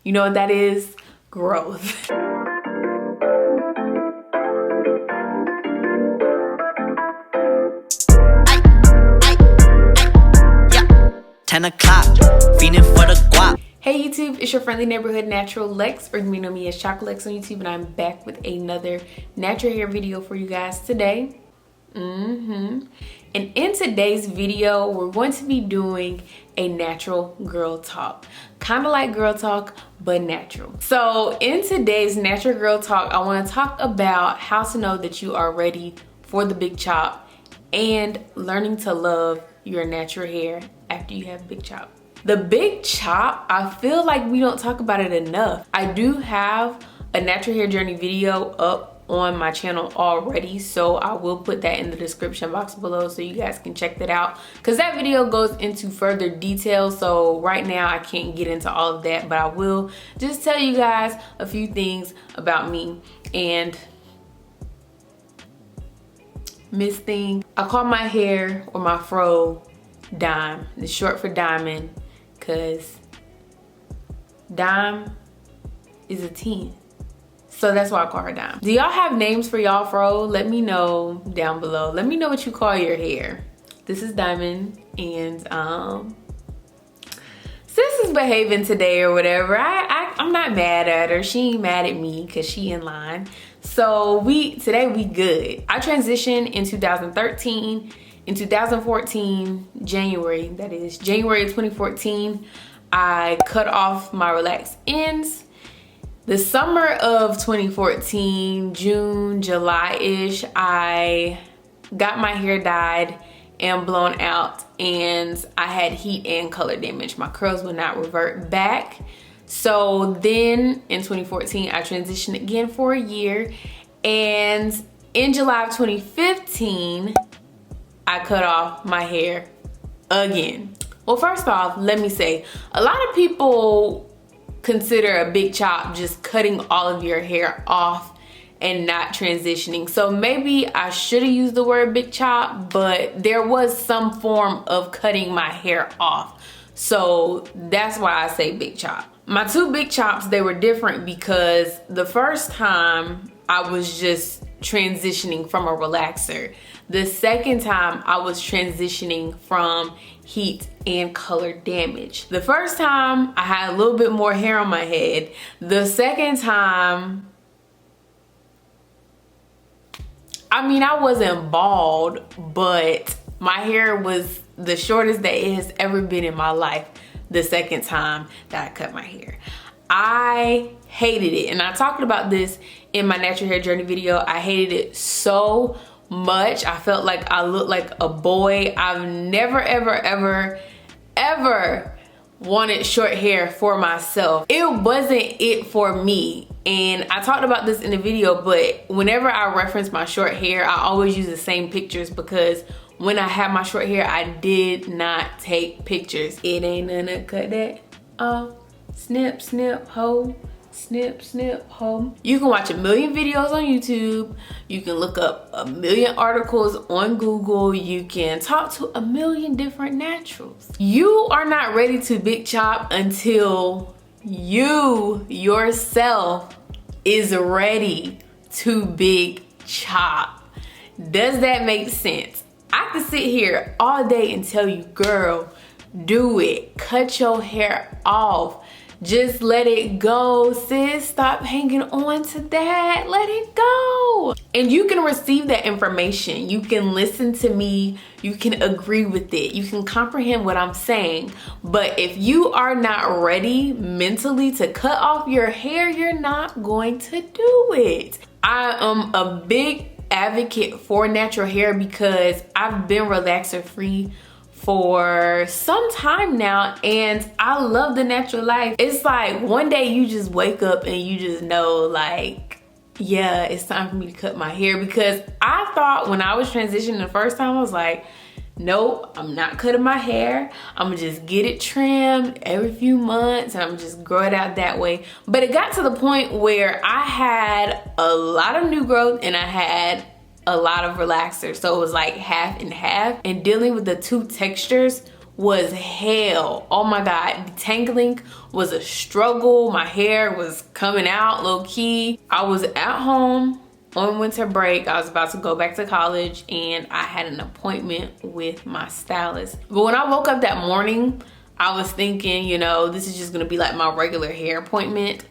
You know what that is? Growth. 10 o'clock, feeding for the guap. Hey YouTube, it's your friendly neighborhood natural Lex, or you may know me as Chocolex on YouTube, and I'm back with another natural hair video for you guys today. And in today's video, we're going to be doing a natural girl talk. Kind of like girl talk, but natural. So in today's natural girl talk, I want to talk about how to know that you are ready for the big chop and learning to love your natural hair after you have big chop. The big chop, I feel like we don't talk about it enough. I do have a natural hair journey video up on my channel already, so I will put that in the description box below so you guys can check that out, because that video goes into further detail. So right now I can't get into all of that, but I will just tell you guys a few things about me. And Miss Thing, I call my hair or my fro Dime. It's short for diamond, because dime is a 10. So that's why I call her Dime. Do y'all have names for y'all fro? Let me know down below. Let me know what you call your hair. This is Diamond, and sis is behaving today or whatever. I'm not mad at her. She ain't mad at me because she in line. So today we good. I transitioned in 2013. In 2014, January, that is January of 2014, I cut off my relaxed ends. The summer of 2014, June, July-ish, I got my hair dyed and blown out, and I had heat and color damage. My curls would not revert back. So then in 2014, I transitioned again for a year, and in July of 2015, I cut off my hair again. Well, first off, let me say, a lot of people consider a big chop just cutting all of your hair off and not transitioning. So maybe I should have used the word big chop, but there was some form of cutting my hair off. So that's why I say big chop. My two big chops, they were different because the first time I was just transitioning from a relaxer. The second time I was transitioning from heat and color damage. The first time I had a little bit more hair on my head. The second time, I mean, I wasn't bald, but my hair was the shortest that it has ever been in my life the second time that I cut my hair. I hated it, and I talked about this in my natural hair journey video. I hated it so much. I felt like I looked like a boy. I've never ever wanted short hair for myself. It wasn't it for me, and I talked about this in the video, but whenever I reference my short hair, I always use the same pictures, because when I had my short hair, I did not take pictures. It ain't gonna cut that off. Snip, snip, ho. Snip, snip, ho. You can watch a million videos on YouTube. You can look up a million articles on Google. You can talk to a million different naturals. You are not ready to big chop until you yourself is ready to big chop. Does that make sense? I could sit here all day and tell you, girl, do it. Cut your hair off. Just let it go, sis. Stop hanging on to that. Let it go. And you can receive that information. You can listen to me. You can agree with it. You can comprehend what I'm saying. But if you are not ready mentally to cut off your hair, you're not going to do it. I am a big advocate for natural hair because I've been relaxer free for some time now, and I love the natural life. It's like one day you just wake up and you just know, like, yeah, it's time for me to cut my hair. Because I thought when I was transitioning the first time, I was like, nope, I'm not cutting my hair. I'm gonna just get it trimmed every few months and I'm gonna just grow it out that way. But it got to the point where I had a lot of new growth and I had a lot of relaxers, so it was like half and half, and dealing with the two textures was hell. Oh my God, detangling was a struggle. My hair was coming out low key. I was at home on winter break. I was about to go back to college and I had an appointment with my stylist. But when I woke up that morning, I was thinking, you know, this is just gonna be like my regular hair appointment.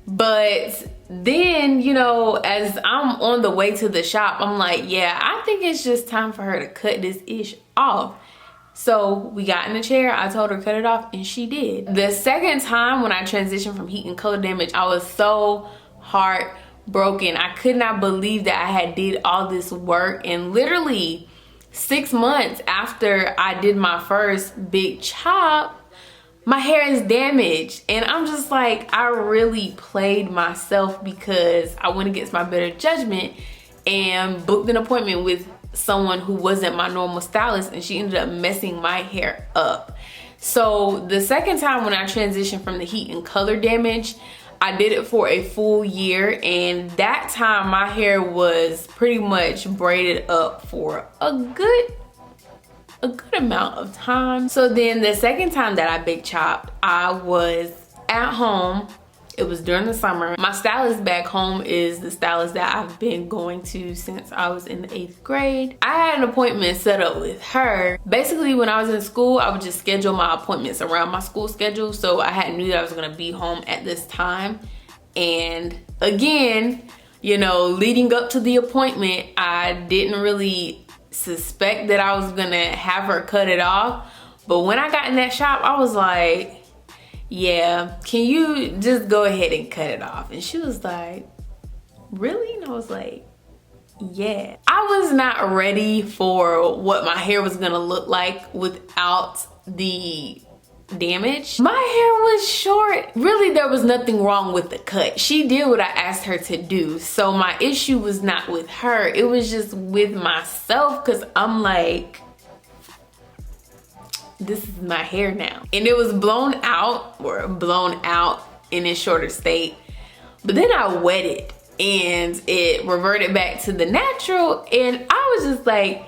But then, you know, as I'm on the way to the shop, I'm like, yeah, I think it's just time for her to cut this ish off. So we got in the chair, I told her cut it off, and she did. The second time when I transitioned from heat and color damage, I was so heartbroken. I could not believe that I had did all this work, and literally 6 months after I did my first big chop, my hair is damaged. And I'm just like, I really played myself because I went against my better judgment and booked an appointment with someone who wasn't my normal stylist, and she ended up messing my hair up. So the second time when I transitioned from the heat and color damage, I did it for a full year, and that time my hair was pretty much braided up for a good amount of time. So then the second time that I big chopped, I was at home. It was during the summer. My stylist back home is the stylist that I've been going to since I was in the 8th grade. I had an appointment set up with her. Basically, when I was in school, I would just schedule my appointments around my school schedule. So I knew that I was gonna be home at this time. And again, you know, leading up to the appointment, I didn't really suspect that I was gonna have her cut it off. But when I got in that shop, I was like, yeah, can you just go ahead and cut it off? And she was like, really? And I was like, yeah. I was not ready for what my hair was gonna look like without the damage. My hair was short. Really, there was nothing wrong with the cut. She did what I asked her to do. So my issue was not with her. It was just with myself, because I'm like, this is my hair now. And it was blown out in its shorter state. But then I wet it and it reverted back to the natural, and I was just like,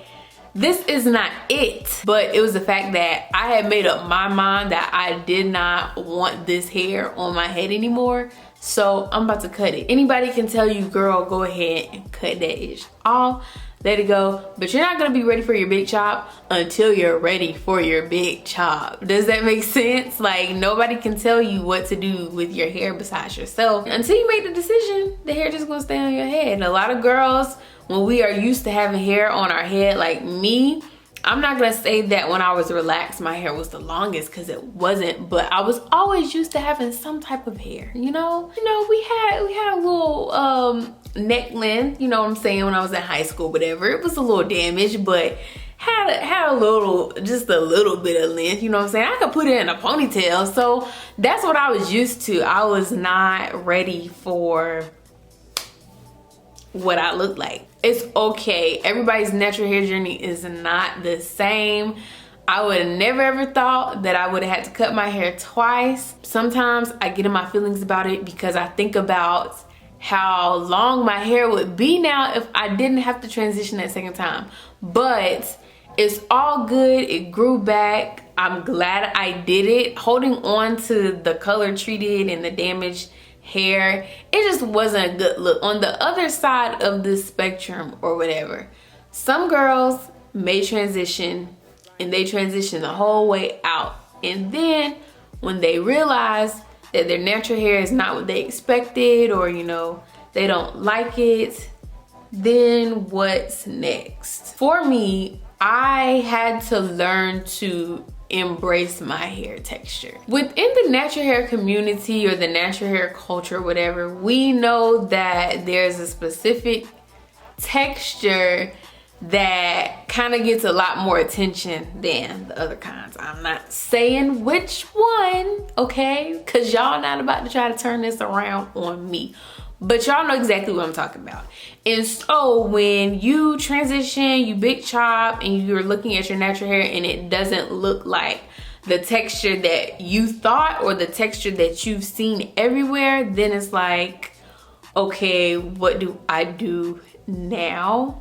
this is not it. But it was the fact that I had made up my mind that I did not want this hair on my head anymore. So I'm about to cut it. Anybody can tell you, girl, go ahead and cut that ish off. Let it go. But you're not gonna be ready for your big chop until you're ready for your big chop. Does that make sense? Like, nobody can tell you what to do with your hair besides yourself. Until you make the decision, the hair just gonna stay on your head. And a lot of girls, when we are used to having hair on our head, like me, I'm not gonna say that when I was relaxed my hair was the longest, because it wasn't, but I was always used to having some type of hair, you know? We had a little neck length, you know what I'm saying, when I was in high school, whatever. It was a little damaged, but had a little, just a little bit of length, you know what I'm saying? I could put it in a ponytail. So that's what I was used to. I was not ready for what I look like. It's okay. Everybody's natural hair journey is not the same. I would have never ever thought that I would have had to cut my hair twice. Sometimes I get in my feelings about it because I think about how long my hair would be now if I didn't have to transition that second time. But it's all good. It grew back. I'm glad I did it. Holding on to the color treated and the damaged hair, it just wasn't a good look. On the other side of the spectrum or whatever, some girls may transition and they transition the whole way out, and then when they realize that their natural hair is not what they expected, or you know, they don't like it, then what's next? For me, I had to learn to embrace my hair texture. Within the natural hair community or the natural hair culture, whatever, we know that there's a specific texture that kind of gets a lot more attention than the other kinds. I'm not saying which one, okay? Because y'all not about to try to turn this around on me. But y'all know exactly what I'm talking about. And so when you transition, you big chop, and you're looking at your natural hair and it doesn't look like the texture that you thought or the texture that you've seen everywhere, then it's like, okay, what do I do now?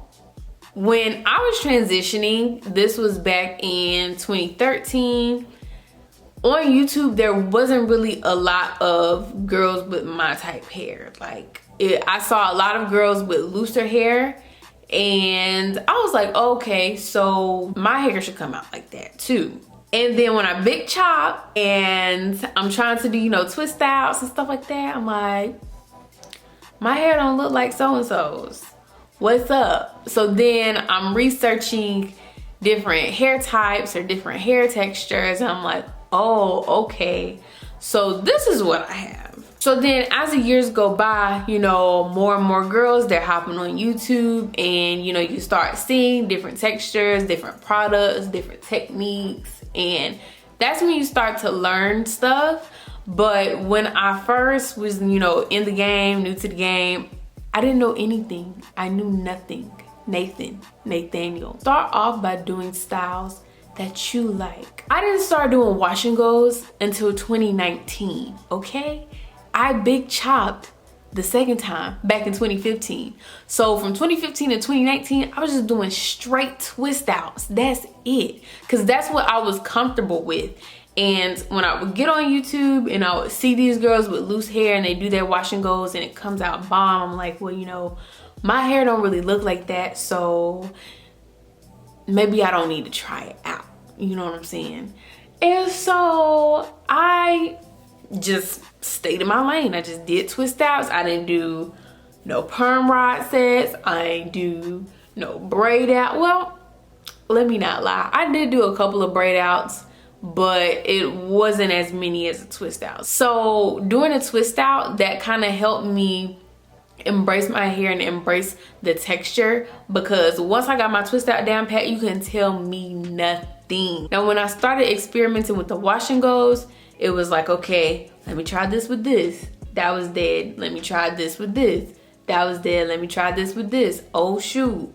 When I was transitioning, this was back in 2013, on YouTube, there wasn't really a lot of girls with my type hair. Like, I saw a lot of girls with looser hair, and I was like, okay, so my hair should come out like that too. And then when I big chop and I'm trying to do, you know, twist outs and stuff like that, I'm like, my hair don't look like so-and-so's. What's up? So then I'm researching different hair types or different hair textures, and I'm like, oh, okay, so this is what I have. So then as the years go by, you know, more and more girls, they're hopping on YouTube, and you know, you start seeing different textures, different products, different techniques, and that's when you start to learn stuff. But when I first was, you know, in the game, new to the game, I didn't know anything. I knew nothing. Nathaniel. Start off by doing styles that you like. I didn't start doing wash and goes until 2019, okay? I big chopped the second time back in 2015. So from 2015 to 2019, I was just doing straight twist outs. That's it. Cause that's what I was comfortable with. And when I would get on YouTube and I would see these girls with loose hair and they do their wash and goes and it comes out bomb, I'm like, well, you know, my hair don't really look like that, so maybe I don't need to try it out. You know what I'm saying? And so I just stayed in my lane. I just did twist outs. I didn't do no perm rod sets. I didn't do no braid out. Well, let me not lie. I did do a couple of braid outs, but it wasn't as many as a twist out. So doing a twist out, that kind of helped me embrace my hair and embrace the texture, because once I got my twist out down pat, you couldn't tell me nothing. Now when I started experimenting with the wash and goes, it was like, okay, let me try this with this. That was dead. Let me try this with this. That was dead. Let me try this with this. Oh shoot,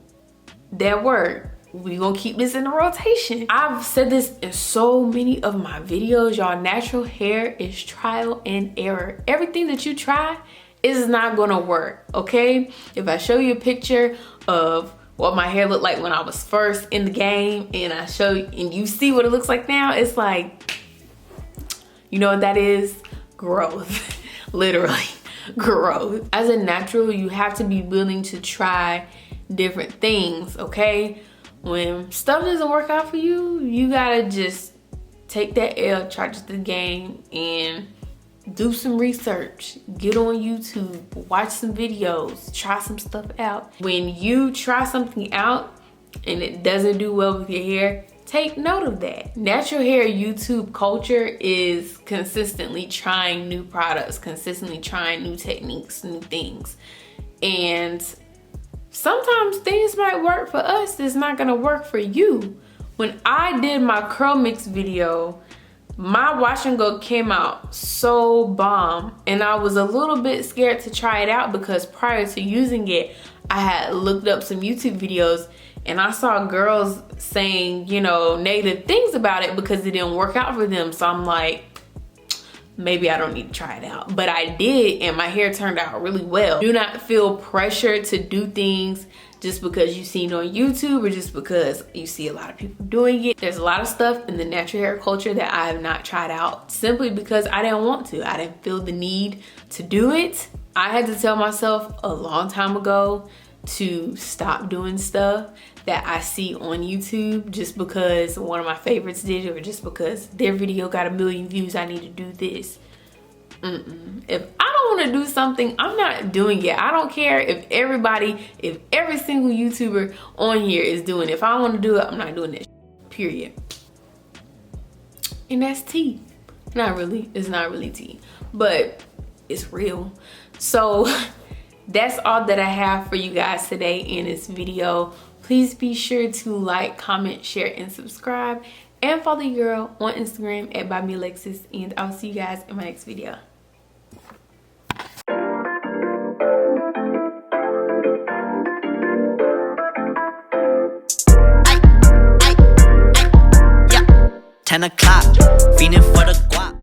that worked. We gonna keep this in the rotation. I've said this in so many of my videos, y'all. Natural hair is trial and error. Everything that you try is not gonna work, okay? If I show you a picture of what my hair looked like when I was first in the game, and I show you and you see what it looks like now, it's like, you know what that is? Growth. Literally growth. As a natural, you have to be willing to try different things, okay? When stuff doesn't work out for you, you gotta just take that L, charge it to the game, and do some research. Get on YouTube, watch some videos, try some stuff out. When you try something out and it doesn't do well with your hair, take note of that. Natural hair YouTube culture is consistently trying new products, consistently trying new techniques, new things. And sometimes things might work for us, it's not gonna work for you. When I did my curl mix video, my wash and go came out so bomb, and I was a little bit scared to try it out because prior to using it, I had looked up some YouTube videos and I saw girls saying, you know, negative things about it because it didn't work out for them. So I'm like, maybe I don't need to try it out. But I did, and my hair turned out really well. Do not feel pressure to do things just because you've seen it on YouTube or just because you see a lot of people doing it. There's a lot of stuff in the natural hair culture that I have not tried out simply because I didn't want to. I didn't feel the need to do it. I had to tell myself a long time ago to stop doing stuff that I see on YouTube just because one of my favorites did it, or just because their video got 1 million views, I need to do this. If I don't want to do something, I'm not doing it. I don't care if every single YouTuber on here is doing it. If I want to do it, I'm not doing it, period. And that's tea. Not really, it's not really tea, but it's real. So that's all that I have for you guys today in this video. Please be sure to like, comment, share, and subscribe, and follow your girl on Instagram at ByMeAlexis, and I'll see you guys in my next video. 10 o'clock, feeling for the